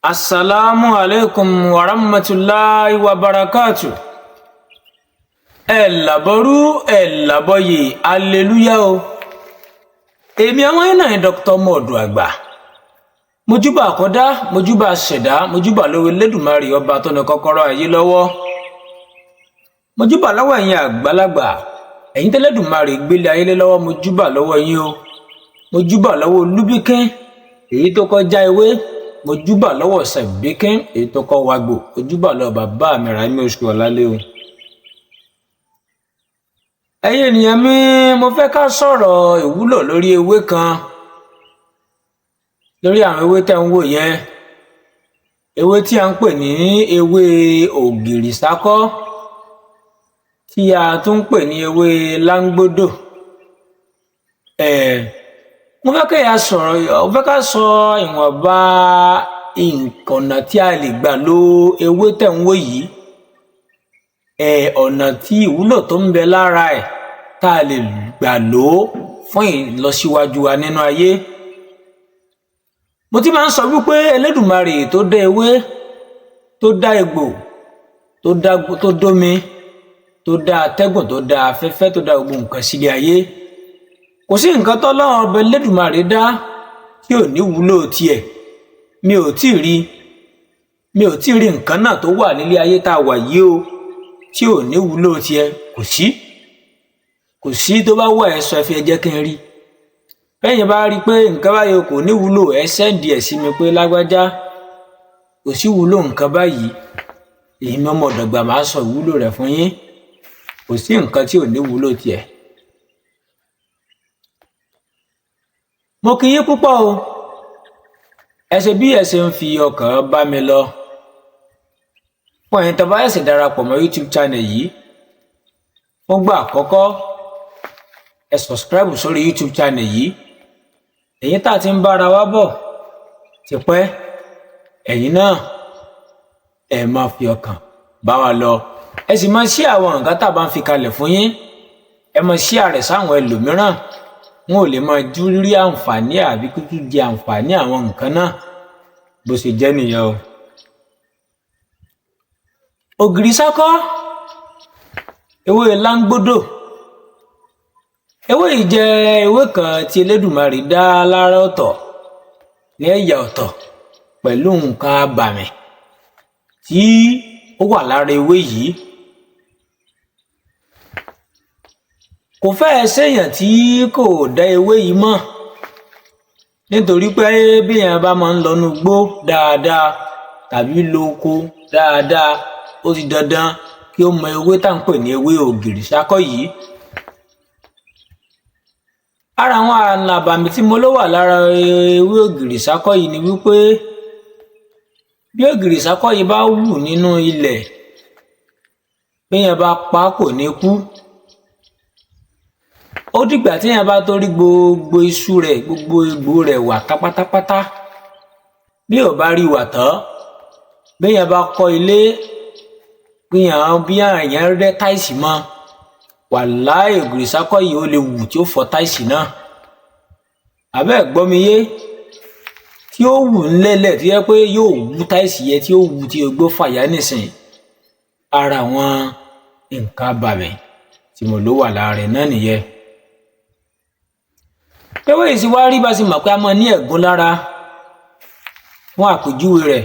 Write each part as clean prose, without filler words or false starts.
Assalamu alaikum wa rahmatullahi wa barakatuh. Ẹ làbọ̀rú ẹ làbọ̀yè hallelujah o. Èmi àwọn ẹ̀nà Dr. Mọ̀ọ́dù àgbà. Mojúbà àkọ́dá, mojúbà ṣẹ̀dá, mojúbà lọ́wọ́ Elédùmarè ọba tó ní kọ́kọ́rọ́ ayé lọ́wọ́. Mojúbà lọ́wọ́ ẹ̀yin àgbàlagbà. Ẹ̀yin tẹ́lẹ̀dùmarè gbélé ayé lé lọ́wọ́, mojúbà lọ́wọ́ yín o. Mojúbà lọ́wọ́ Olúbíkẹ́, èyí tó kọjá ewé. Mojúbà lọ́wọ́ Ṣẹ̀bíkẹ́, èyí tó kọ́ wagbò. Mojúbà lọ́wọ́ bàbá mi Ráímí Oṣù Ọ̀lálé o. Ẹ̀yin ènìyàn mi, mo fẹ́ ká sọ̀rọ̀ ìwúlò lórí ewé kan. Lórí àwọn ewé tẹ́ ń wò yẹn. Ewé tí a ń pè ní ewé ògìrìsákọ́, tí a tún ń pè ní ewé láńgbódò. Mo fẹ́ ká sọ ìwọ̀nba ọ̀nà tí a lè gbà lo ewé tẹ́ ń wò yìí. Ọ̀nà tí ìwúlò tó ń bẹ lára ẹ̀ tá a lè gbà lò ó fún ìlọsíwájú wa nínú ayé. Mo ti máa ń sọ wípé Elédùmarè tó dá ewé, tó dá egbò, tó dómi, tó dá atẹ́gùn, tó dá afẹ́fẹ́, tó dá gbogbo nǹkan sílé ayé. Kò sí nǹkan tọ́lọ́run ọba Elédùmarè dá tí ò ní wúlò tiẹ̀. Mi ò tí ì rí nǹkan náà tó wà nílé ayé tá a wà yìí o tí ò ní wúlò tiẹ̀. Kò sí tó bá wà ẹ sọ ẹ fi ẹ jẹ́ kí n rí. Bẹ́yìn bá rí pé nǹkan báyìí kò ní wúlò, ẹ sẹ́ǹdì ẹ̀ sí mi pé lágbájá kò sí wúlò nǹkan báyìí. Èyí ni ọmọ ọ̀dọ̀gbà máa sọ ìwúlò rẹ̀ fún yín. Kò sí nǹkan tí ò ní wúlò tiẹ̀. Mo kí yín púpọ̀ o. Ẹ ṣe bí ẹ ṣe ń fi ọkàn bá mi lọ. Fún ẹ̀yin tó bá ṣẹ̀ṣẹ̀ darapọ̀ mọ́ YouTube channel yìí fún gbà àkọ́kọ́, ẹ subscribe sórí YouTube channel yìí. Ẹ̀yin tá ti ń bára wa bọ̀ tipẹ́, ẹ̀yin náà ẹ máa fi ọkàn bá wa lọ. Ẹ sì máa share àwọn nǹkan tá a bá ń fi kalẹ̀ fún yín. Ẹ máa share rẹ̀ sáwọn ẹlòmíràn. Wọn ò lè máa rí àǹfààní àbí kúkú jẹ àǹfààní àwọn nǹkan náà bó ṣe jẹ́ nìyẹn o. Ògìrìsákọ́, ewé láńgbódò. Ewé yìí jẹ́ ewé kan tí Elédùmarè dá lára ọ̀tọ̀ ní ẹ̀yà ọ̀tọ̀ pẹ̀lú nǹkan abàmì tí ó wà lára ewé yìí. Kò fẹ́ẹ̀ séèyàn tí kò dá ewé yìí mọ̀, nítorí pé bí èèyàn bá máa ń lọ inú igbó dáadáa tàbí lo oko dáadáa, ó ti dandan kí ó mọ ewé tá à ń pè ní ewé ògìrìsákọ́ yìí. Ara àwọn àlàbàmì tí mo ló wà lára ewé ògìrìsákọ́ yìí ni wípé bí ògìrìsákọ́ yìí bá wù nínú ilẹ̀, bí èèyàn bá pa kò ní kú. Ó dìgbà tí èèyàn bá tó rí gbogbo iṣu rẹ̀, gbogbo egbò rẹ̀ wà pátápátá. Bí ò bá rí wà tán, bí èèyàn bá kọ́ ilé, bí èèyàn rẹ́ táìsì mọ́, wàláhì ògìrìsákọ́ yìí ó lè wù tí ó fọ́ táìsì náà. Àbẹ́ gbọ́ mi yé? Tí ó wù ńlẹ̀lẹ̀ tí yẹ pé yóò wú táìsì yẹn, tí ó wù tí ogbó fàyà nìsín. Ara àwọn nǹkan abàmì tí mo ló wà lára rẹ̀ náà nìyẹn. Ewé yìí sì wá rí bá sì mọ̀ pé a máa ní ẹ̀gún lára. Fún àpèjúwe rẹ̀,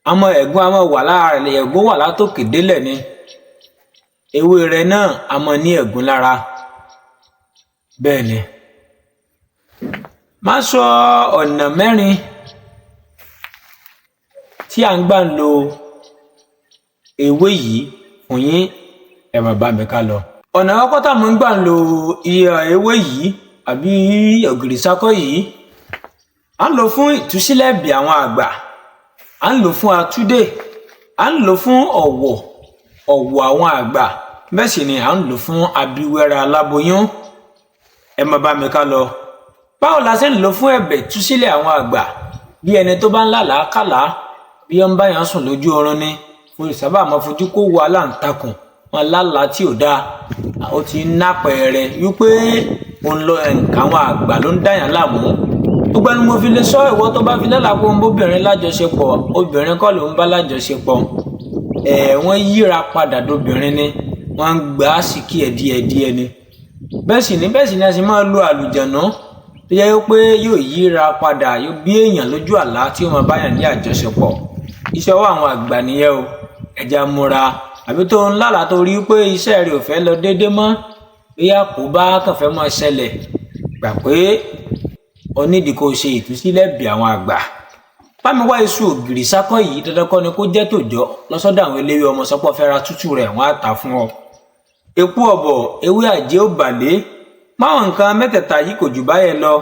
àmọ́ ẹ̀gún a máa wà lára rẹ̀, ẹ̀gún wà látòkè délẹ̀ ni. Ewé rẹ̀ náà a máa ní ẹ̀gún lára. Bẹ́ẹ̀ ni. Máa sọ ọ̀nà mẹ́rin tí à ń gbà ń lo ewé yìí fún yín, ẹ máa bá mi ká lọ. Ọ̀nà àkọ́kọ́ tá a máa ń gbà ń lo ewé yìí àbí ògìrìsákọ́ yìí, à ń lò fún ìtúsílẹ̀ ẹ̀bì àwọn àgbà, à ń lò fún àtúndè, à ń lò fún ọ̀wọ̀ àwọn àgbà, bẹ́ẹ̀ sì ni à ń lò fún abíwẹ́ra aláboyún. Ẹ máa bá mi ká lọ. Báwo la ṣe ń lò fún ẹ̀bẹ̀ ìtúsílẹ̀ àwọn àgbà? Bí ẹni tó bá ń lálàákàlà, bí ó ń bá yàn sùn lójú oorun ni, mo sábà máa fojú kó wo aláǹtakùn, wọn lálàá tí ò dáa. Ó ti ń nápẹ̀ẹ́rẹ́ wípé òun lọ nǹkan àwọn àgbà ló ń dáyàn láàmú. gbogbo ẹni mo fi lè sọ ìwọ tó bá fi lálàá pé ń bóbìnrin lájọṣepọ̀ obìnrin kọ́ ló ń bá lájọṣepọ̀ wọ́n yíra padà dóbìnrin ni wọ́n ń gbà á sí kí ẹ̀ díẹ̀díẹ̀ ni bẹ́ẹ̀ sì ni a sì máa lo àlùjànnú tó yẹ pé yóò yíra padà yóò bí èèyàn lójú àlá tí ó máa báyàn ní àjọṣepọ̀ iṣẹ́ ọwọ́ àwọn àgbà nìyẹn o ẹja múra àbí tó ń lálàá tó rí pé iṣẹ́ rẹ̀ ò fẹ́ lọ déédéé mọ́ bóyá kò bá kàn fẹ́ máa ṣẹlẹ̀ gbà pé onídìí kò ṣe ìtúsílẹ̀ bí àwọn àgbà bámi wá iṣu ògìrì sákọ́ yìí dandan kọ́ ni kó jẹ́ tòjọ́ lọ́sọ́dọ̀ àwọn eléwé ọmọ sọ́pọ̀ fẹ́ra tútù rẹ̀ wọ́n á tà fún ọ epo ọ̀bọ̀ ewé àjẹ́ ò bàlé máwọn nǹkan mẹ́tẹ̀ẹ̀ta yìí kò jù báyẹn lọ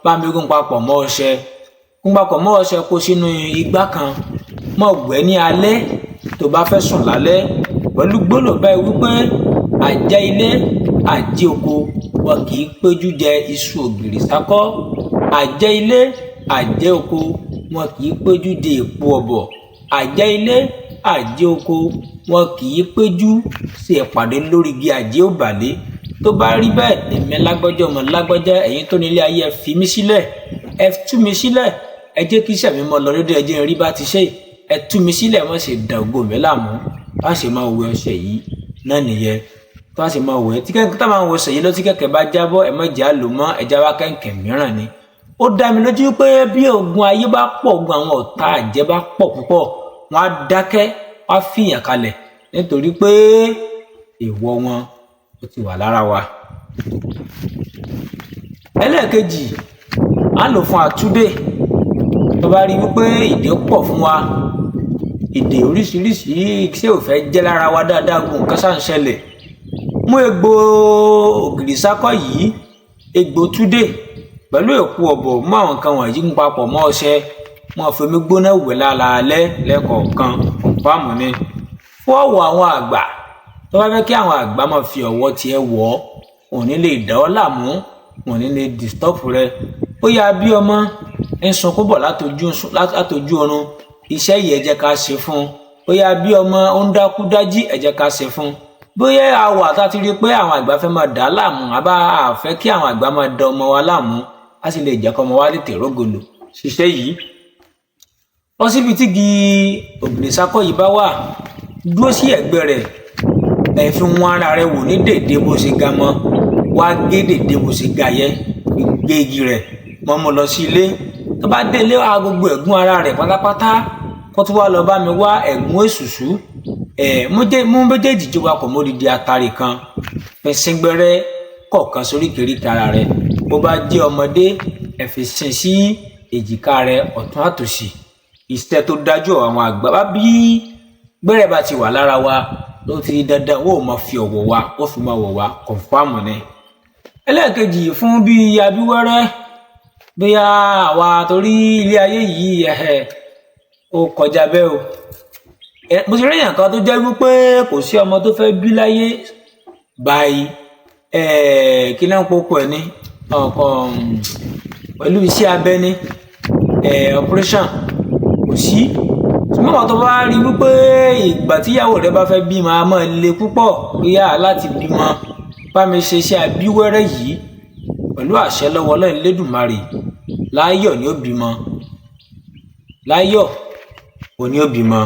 bámi gún papọ̀ mọ́ ọṣẹ kó sínú igbá kan mọ́ gbẹ́ ní alẹ́ tó bá fẹ́ sùn lálẹ́ pẹ̀lú gbólóhùn báyìí wípé àjẹ́ ilé àjẹ́ oko wọn kì í péjú jẹ iṣu ògìrì sákọ́ àjẹ́ ilé àjẹ́ oko wọn kì í péjú de èpo ọ̀bọ̀ àjẹ́ ilé àjẹ́ oko wọn kì í péjú ṣe ìpàdé lórí igi àjẹ́ òbàlé tó bá rí bẹ́ẹ̀ èmi lágbọ́jọ́ ọmọ lágbọ́já ẹ̀yin tó nílé ayé ẹ fi mí sílẹ̀ ẹ tú mi sílẹ̀ ẹ jẹ́ kí iṣẹ́ mi mọ́ lọ lóde ẹ jẹ́ rí bá ti ṣe ẹ tú mi sílẹ̀ wọ́n ṣe dà ògo mi láàmú bá ṣe máa wẹ ọṣẹ yìí náà nìyẹn bá ṣe máa wẹ tí kẹ́kẹ́ tá máa wọ ọṣẹ yìí lọ tí kẹ́kẹ́ bá jábọ́ ẹ má jà lò mọ́ ẹja wá kẹ́kẹ́ mìíràn ni ó dá mi lójú pé bí ogun ayé bá pọ̀ ogun àwọn ọ̀tá àjẹ́ bá pọ̀ púpọ̀ wọ́n á dákẹ́ wọ́n á fìyàn kalẹ̀ nítorí pé èèwọ̀ wọn ó ti wà lára wa. ẹlẹ́ẹ̀kejì á lò fún àtúndè tó bá rí wípé ìdè pọ̀ fún wa ìdè oríṣiríṣi ṣé ò fẹ́ jẹ́ lára wa dáadáa gùn nǹkan ṣáà ń ṣẹlẹ̀ mú egbò ògìrì sákọ́ yìí egbò túndè pẹ̀lú èpo ọ̀bọ̀ mú àwọn nǹkan wọ̀nyí ń papọ̀ mọ́ ọṣẹ mọ́ fomi gbóná wẹ̀ lálaalẹ́ lẹ́kọ̀ọ̀kan fáàmù ni fún ọ̀wọ̀ àwọn àgbà tó bá fẹ́ kí àwọn àgbà máa fi ọwọ́ tiẹ̀ wọ̀ ọ́ òun ní lè dá ọ́ láàmú òun ní lè disturb rẹ ó yá bí ọmọ ń sunkún bọ̀ látojú oorun iṣẹ́ yìí ẹ jẹ́ ká ṣe fún un ó yá bí ọmọ ó ń dákú dájí ẹ jẹ́ ká ṣe fún un bóyá àwọ̀ àtà ti rí i pé àwọn àgbà fẹ́ máa dà á láàmú àbá àfẹ́ kí àwọn àgbà máa da ọmọ wa láàmú á sì lè jẹ́ kọ́ ọmọ wa tètè rógòlò ṣiṣẹ́ yìí lọ síbi tí igi ògìrì sákọ́ yìí bá wà dúró sí ẹ̀gbẹ́ rẹ̀ ẹ fi wọn ara rẹ̀ wò ní dèdè bó ṣe ga mọ́ wá gé dèdè bó ṣe ga yẹ gbé igi rẹ̀ mọ́ mo lọ sí ilé tó bá délé wá gbogbo ẹ̀gún ara rẹ̀ pátápátá kó tó wá lọ bá mi wá ẹ̀gún èṣùṣú mú méjèèjì jọ wakọ̀ módìdí atari kan fẹsẹ̀ gbẹ́rẹ́ kọ̀ọ̀kan sórí kèrékè ara rẹ̀ bó bá jẹ́ ọmọdé ẹ fi sin sí èjìká rẹ̀ ọ̀tún àtòsì iṣẹ́ tó dájú àwọn àgbà bá bí gbẹ́rẹ́ bá ti wà lára wa ló ti dandan ó máa fi ọ̀wọ̀ wa ó fi máa wọ̀ wá kọ̀ǹfàmù ni. ẹlẹ́ẹ̀kejì fún bí abíwẹ́rẹ́ bóyá àwa torí ilé ayé yìí ó kọjá bẹ́ẹ̀ o mo ti rí èèyàn kan tó jẹ́ wípé kò sí ọmọ tó fẹ́ bí láyé báyìí kí náà pópó ẹ̀ ní pẹ̀lú iṣẹ́ abẹ ní operation kò sí ṣùgbọ́n àwọn tó bá rí wípé ìgbà tíyàwó rẹ bá fẹ́ bímọ a máa le púpọ̀ bóyá láti bímọ bá mi ṣe iṣẹ́ abíwẹ́rẹ́ yìí pẹ̀lú àṣẹ lọ́wọ́ Ọlọ́run Elédùmarè láyọ̀ ni ó bímọ láyọ̀ ò ní ó bímọ.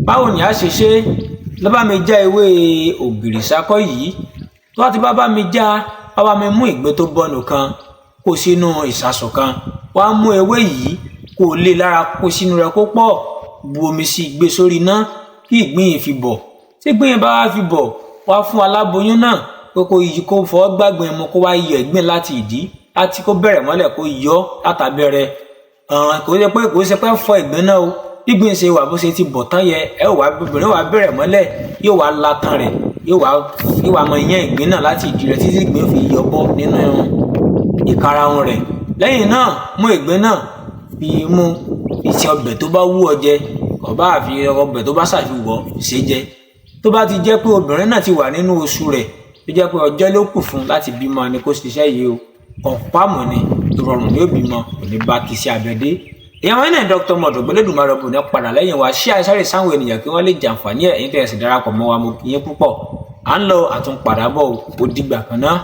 báwo ni a ṣe ṣe ló bá mi já ewé ògìrì sákọ́ yìí tó bá ti bá mi já bá mi mú ìgbín tó bọ́nu kan kó sínú ìsasùn kan wá mú ewé yìí kó lé lára kó sínú rẹ̀ kó pọ̀ bu omi sí gbé sórí iná kí ìgbín yìí fi bọ̀ tí ìgbín yìí bá wá fi bọ̀ wá fún aláboyún náà kókó yìí kó fọwọ́ gbàgbé mu kó wá yọ ìgbín láti ìdí láti kó bẹ̀rẹ̀ mọ́lẹ̀ kó yọ látàbẹ̀rẹ̀ kò ṣe pé fọ ìgbín náà o gbígbín ṣe wà bó ṣe ti bọ̀ tán yẹ ẹ ò wá obìnrin wà bẹ̀rẹ̀ mọ́lẹ̀ yóò wá latan rẹ̀ yóò wá mọ iyán ìgbín náà láti ìdí rẹ̀ títí ìgbín fi yọ bọ́ nínú ìkarahun rẹ̀ lẹ́yìn náà mú ìgbín náà fi mú ìṣe ọbẹ̀ tó bá wú ọ jẹ ọba àfi ọbẹ̀ tó bá ṣàfihàn ṣe jẹ tó bá ti jẹ́ pé obìnrin náà ti wà nínú oṣù rẹ̀ tó jẹ́ pé ọjọ́ ló kù fún láti bímọ ni kó ṣiṣẹ́ yìí o kọ̀ǹpáàmù ni ìrọ̀rùn ni ó bímọ kò ní bá kí sí abẹ́dé èèyàn wọn náà Dr. Modugbo Elédùmarè bò ní padà lẹ́yìn wa ṣí àìsáré sáwọn ènìyàn kí wọ́n lè jàǹfààní ẹ̀ ẹ̀yin tẹ̀sí darapọ̀ mọ́ wa mo kí yín púpọ̀ à ń lọ àtúnpadà bọ̀ ó dìgbà kan náà.